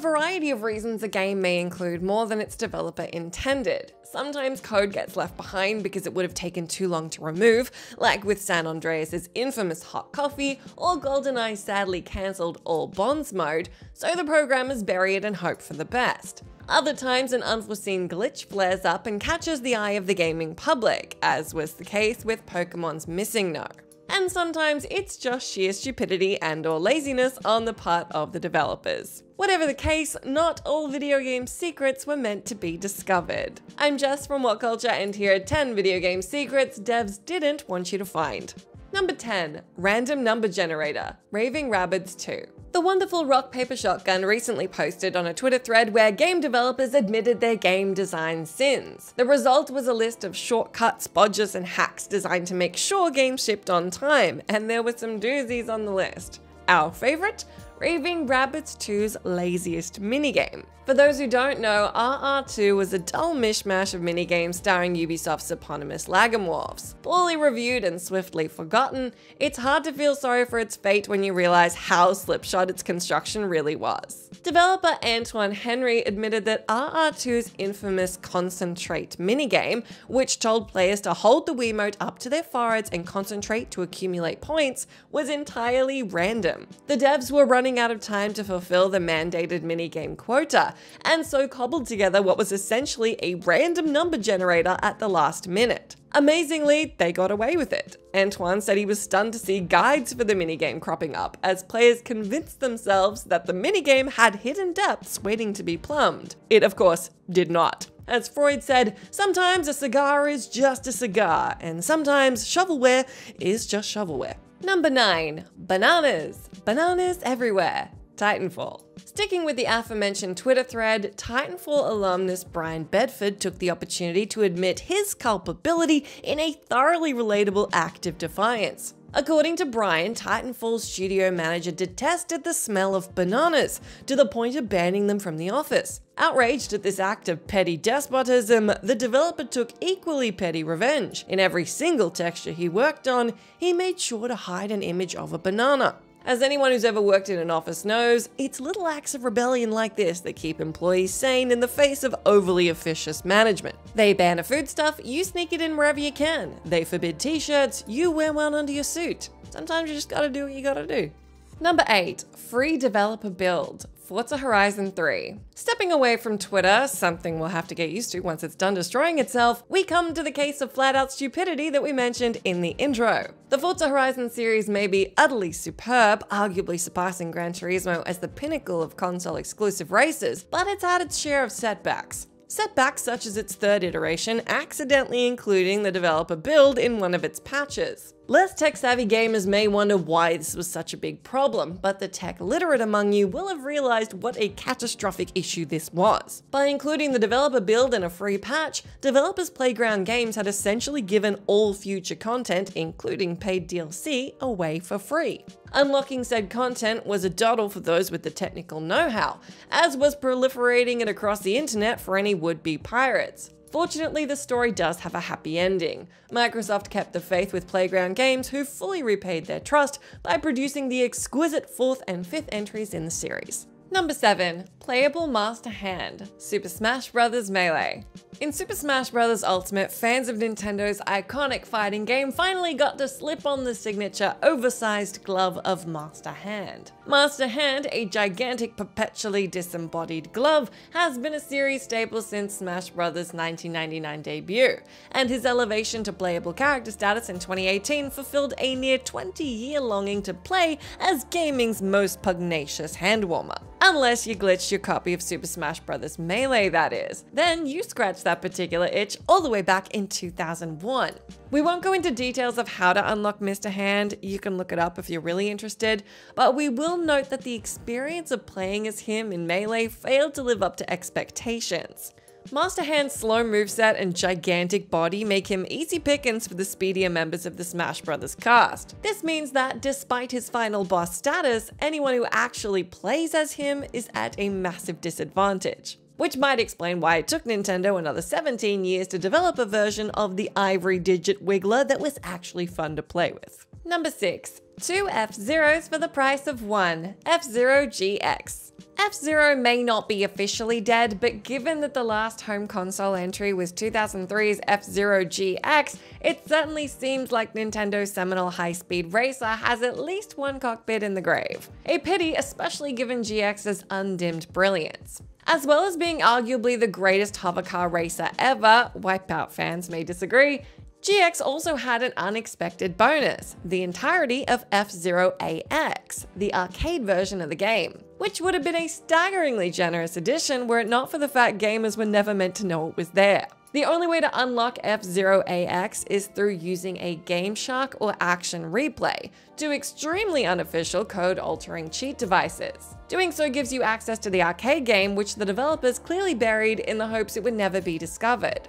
variety of reasons a game may include more than its developer intended. Sometimes code gets left behind because it would have taken too long to remove, like with San Andreas' infamous hot coffee, or GoldenEye's sadly cancelled all bonds mode, so the programmers bury it and hope for the best. Other times, an unforeseen glitch flares up and catches the eye of the gaming public, as was the case with Pokemon's Missing No. And sometimes it's just sheer stupidity and/or laziness on the part of the developers. Whatever the case, not all video game secrets were meant to be discovered. I'm Jess from WhatCulture, and here are 10 video game secrets devs didn't want you to find. Number 10. Random number generator. Raving Rabbids 2. The wonderful Rock Paper Shotgun recently posted on a Twitter thread where game developers admitted their game design sins. The result was a list of shortcuts, bodges, and hacks designed to make sure games shipped on time, and there were some doozies on the list. Our favorite? Raving Rabbids 2's laziest minigame. For those who don't know, RR2 was a dull mishmash of minigames starring Ubisoft's eponymous Lagomorphs. Poorly reviewed and swiftly forgotten, it's hard to feel sorry for its fate when you realize how slipshod its construction really was. Developer Antoine Henry admitted that RR2's infamous Concentrate minigame, which told players to hold the Wiimote up to their foreheads and concentrate to accumulate points, was entirely random. The devs were running out of time to fulfill the mandated minigame quota, and so cobbled together what was essentially a random number generator at the last minute. Amazingly, they got away with it. Antoine said he was stunned to see guides for the minigame cropping up, as players convinced themselves that the minigame had hidden depths waiting to be plumbed. It, of course, did not. As Freud said, sometimes a cigar is just a cigar, and sometimes shovelware is just shovelware. Number 9. Bananas. Bananas everywhere. Titanfall. Sticking with the aforementioned Twitter thread, Titanfall alumnus Brian Bedford took the opportunity to admit his culpability in a thoroughly relatable act of defiance. According to Brian, Titanfall's studio manager detested the smell of bananas to the point of banning them from the office. Outraged at this act of petty despotism, the developer took equally petty revenge. In every single texture he worked on, he made sure to hide an image of a banana. As anyone who's ever worked in an office knows, it's little acts of rebellion like this that keep employees sane in the face of overly officious management. They ban a foodstuff, you sneak it in wherever you can. They forbid t-shirts, you wear one under your suit. Sometimes you just gotta do what you gotta do. Number 8. Free developer build. Forza Horizon 3. Stepping away from Twitter, something we'll have to get used to once it's done destroying itself, we come to the case of flat-out stupidity that we mentioned in the intro. The Forza Horizon series may be utterly superb, arguably surpassing Gran Turismo as the pinnacle of console-exclusive races, but it's had its share of setbacks. Setbacks such as its third iteration accidentally including the developer build in one of its patches. Less tech-savvy gamers may wonder why this was such a big problem, but the tech-literate among you will have realized what a catastrophic issue this was. By including the developer build in a free patch, developers Playground Games had essentially given all future content, including paid DLC, away for free. Unlocking said content was a doddle for those with the technical know-how, as was proliferating it across the internet for any would-be pirates. Fortunately, the story does have a happy ending. Microsoft kept the faith with Playground Games, who fully repaid their trust by producing the exquisite 4th and 5th entries in the series. Number 7. Playable Master Hand. Super Smash Bros. Melee. In Super Smash Bros. Ultimate, fans of Nintendo's iconic fighting game finally got to slip on the signature oversized glove of Master Hand. Master Hand, a gigantic perpetually disembodied glove, has been a series staple since Smash Bros. 1999 debut, and his elevation to playable character status in 2018 fulfilled a near 20-year longing to play as gaming's most pugnacious handwarmer. Unless you glitched your copy of Super Smash Bros. Melee, that is. Then you scratched that particular itch all the way back in 2001. We won't go into details of how to unlock Mr. Hand, you can look it up if you're really interested, but we will note that the experience of playing as him in Melee failed to live up to expectations. Master Hand's slow moveset and gigantic body make him easy pickings for the speedier members of the Smash Bros. Cast. This means that despite his final boss status, anyone who actually plays as him is at a massive disadvantage. Which might explain why it took Nintendo another 17 years to develop a version of the ivory digit wiggler that was actually fun to play with. Number 6. 2 F-Zeros for the price of one. F-Zero GX. F-Zero may not be officially dead, but given that the last home console entry was 2003's F-Zero GX, it certainly seems like Nintendo's seminal high-speed racer has at least one cockpit in the grave. A pity, especially given GX's undimmed brilliance. As well as being arguably the greatest hovercar racer ever, Wipeout fans may disagree, GX also had an unexpected bonus, the entirety of F-Zero AX, the arcade version of the game, which would have been a staggeringly generous addition were it not for the fact gamers were never meant to know it was there. The only way to unlock F-Zero AX is through using a Game Shark or Action Replay, two extremely unofficial code-altering cheat devices. Doing so gives you access to the arcade game, which the developers clearly buried in the hopes it would never be discovered.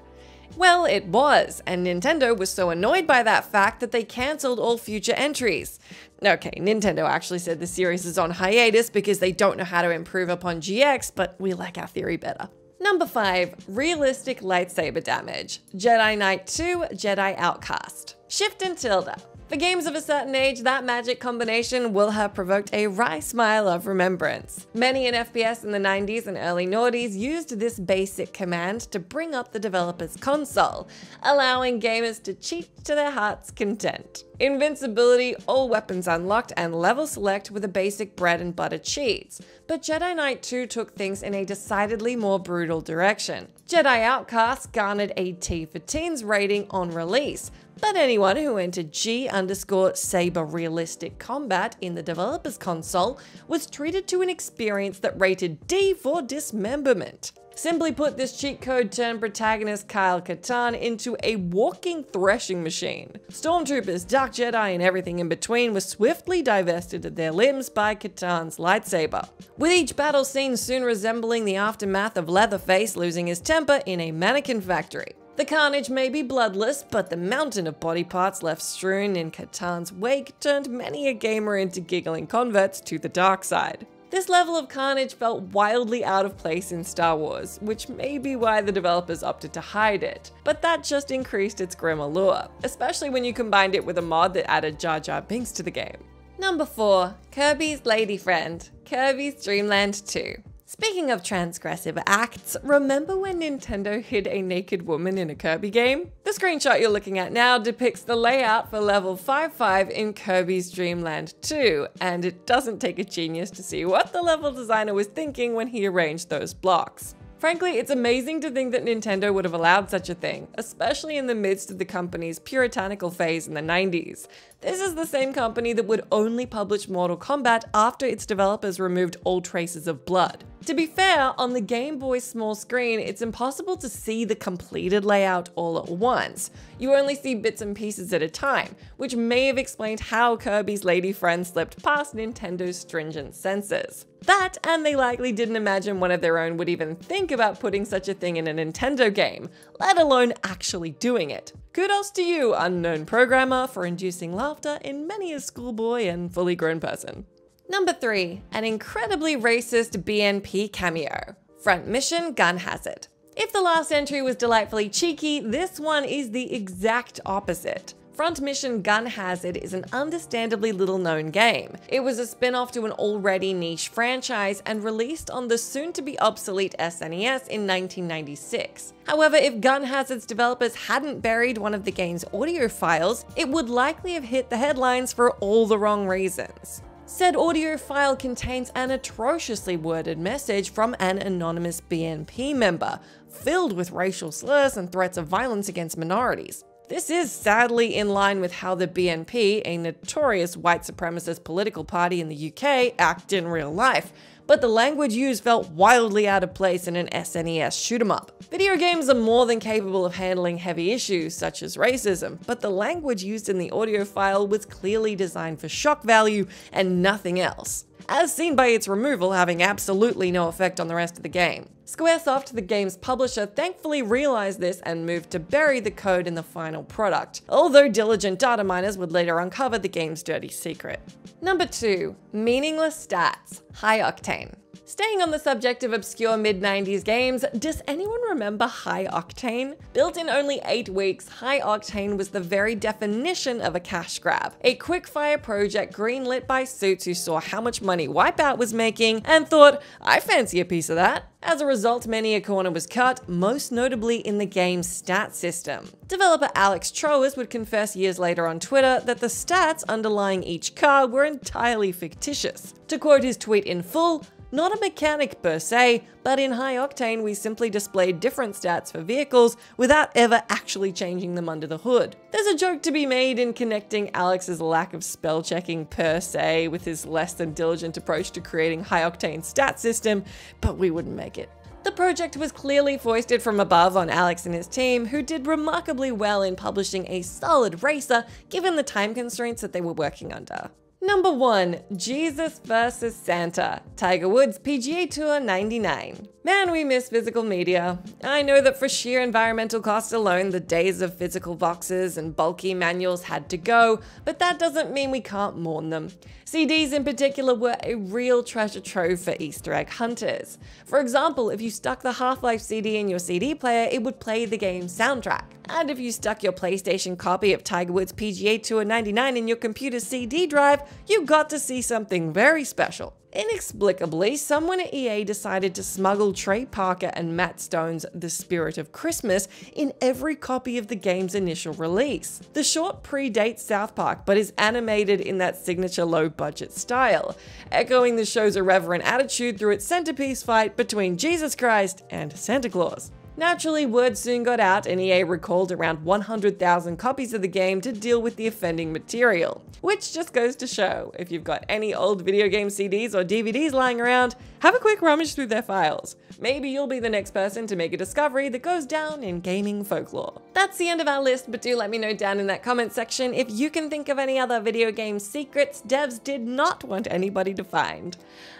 Well, it was, and Nintendo was so annoyed by that fact that they cancelled all future entries. Okay, Nintendo actually said the series is on hiatus because they don't know how to improve upon GX, but we like our theory better. Number 5. Realistic lightsaber damage. Jedi Knight 2, Jedi Outcast. Shift and tilde. For games of a certain age, that magic combination will have provoked a wry smile of remembrance. Many an FPS in the 90s and early noughties used this basic command to bring up the developer's console, allowing gamers to cheat to their heart's content. Invincibility, all weapons unlocked, and level select were the basic bread and butter cheats, but Jedi Knight 2 took things in a decidedly more brutal direction. Jedi Outcast garnered a T for Teens rating on release, but anyone who entered G_Saber realistic combat in the developer's console was treated to an experience that rated D for dismemberment. Simply put, this cheat code turned protagonist Kyle Katarn into a walking threshing machine. Stormtroopers, Dark Jedi, and everything in between were swiftly divested of their limbs by Katarn's lightsaber, with each battle scene soon resembling the aftermath of Leatherface losing his temper in a mannequin factory. The carnage may be bloodless, but the mountain of body parts left strewn in Katarn's wake turned many a gamer into giggling converts to the dark side. This level of carnage felt wildly out of place in Star Wars, which may be why the developers opted to hide it, but that just increased its grim allure, especially when you combined it with a mod that added Jar Jar Binks to the game. Number 4. Kirby's Lady Friend, Kirby's Dream Land 2. Speaking of transgressive acts, remember when Nintendo hid a naked woman in a Kirby game? The screenshot you're looking at now depicts the layout for level 55 in Kirby's Dream Land 2, and it doesn't take a genius to see what the level designer was thinking when he arranged those blocks. Frankly, it's amazing to think that Nintendo would have allowed such a thing, especially in the midst of the company's puritanical phase in the 90s. This is the same company that would only publish Mortal Kombat after its developers removed all traces of blood. To be fair, on the Game Boy's small screen, it's impossible to see the completed layout all at once. You only see bits and pieces at a time, which may have explained how Kirby's Lady Friend slipped past Nintendo's stringent censors. That, and they likely didn't imagine one of their own would even think about putting such a thing in a Nintendo game, let alone actually doing it. Kudos to you, unknown programmer, for inducing laughter in many a schoolboy and fully grown person. Number 3. An incredibly racist BNP cameo. Front Mission Gun Hazard. If the last entry was delightfully cheeky, this one is the exact opposite. Front Mission Gun Hazard is an understandably little-known game. It was a spin-off to an already niche franchise and released on the soon-to-be-obsolete SNES in 1996. However, if Gun Hazard's developers hadn't buried one of the game's audio files, it would likely have hit the headlines for all the wrong reasons. Said audio file contains an atrociously worded message from an anonymous BNP member, filled with racial slurs and threats of violence against minorities. This is sadly in line with how the BNP, a notorious white supremacist political party in the UK, act in real life, but the language used felt wildly out of place in an SNES shoot-'em-up. Video games are more than capable of handling heavy issues such as racism, but the language used in the audio file was clearly designed for shock value and nothing else, as seen by its removal having absolutely no effect on the rest of the game. Squaresoft, the game's publisher, thankfully realized this and moved to bury the code in the final product, although diligent data miners would later uncover the game's dirty secret. Number 2. Meaningless stats. High Octane. Staying on the subject of obscure mid-90s games, does anyone remember High Octane? Built in only 8 weeks, High Octane was the very definition of a cash grab. A quick-fire project greenlit by suits who saw how much money Wipeout was making and thought, I fancy a piece of that. As a result, many a corner was cut, most notably in the game's stat system. Developer Alex Troas would confess years later on Twitter that the stats underlying each car were entirely fictitious. To quote his tweet in full, "Not a mechanic per se, but in High Octane we simply displayed different stats for vehicles without ever actually changing them under the hood." There's a joke to be made in connecting Alex's lack of spell checking per se with his less than diligent approach to creating High Octane's stat system, but we wouldn't make it. The project was clearly foisted from above on Alex and his team, who did remarkably well in publishing a solid racer given the time constraints that they were working under. Number 1. Jesus vs. Santa, Tiger Woods PGA Tour 99. Man, we miss physical media. I know that for sheer environmental costs alone, the days of physical boxes and bulky manuals had to go, but that doesn't mean we can't mourn them. CDs in particular were a real treasure trove for Easter egg hunters. For example, if you stuck the Half-Life CD in your CD player, it would play the game's soundtrack. And if you stuck your PlayStation copy of Tiger Woods PGA Tour 99 in your computer's CD drive, you got to see something very special. Inexplicably, someone at EA decided to smuggle Trey Parker and Matt Stone's The Spirit of Christmas in every copy of the game's initial release. The short predates South Park, but is animated in that signature low-budget style, echoing the show's irreverent attitude through its centerpiece fight between Jesus Christ and Santa Claus. Naturally, word soon got out and EA recalled around 100,000 copies of the game to deal with the offending material. Which just goes to show, if you've got any old video game CDs or DVDs lying around, have a quick rummage through their files. Maybe you'll be the next person to make a discovery that goes down in gaming folklore. That's the end of our list, but do let me know down in that comment section if you can think of any other video game secrets devs did not want anybody to find.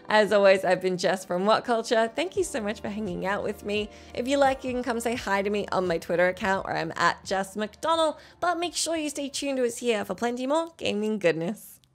As always, I've been Jess from WhatCulture. Thank you so much for hanging out with me. If you like, you can come say hi to me on my Twitter account where I'm at Jess McDonald, but make sure you stay tuned to us here for plenty more gaming goodness.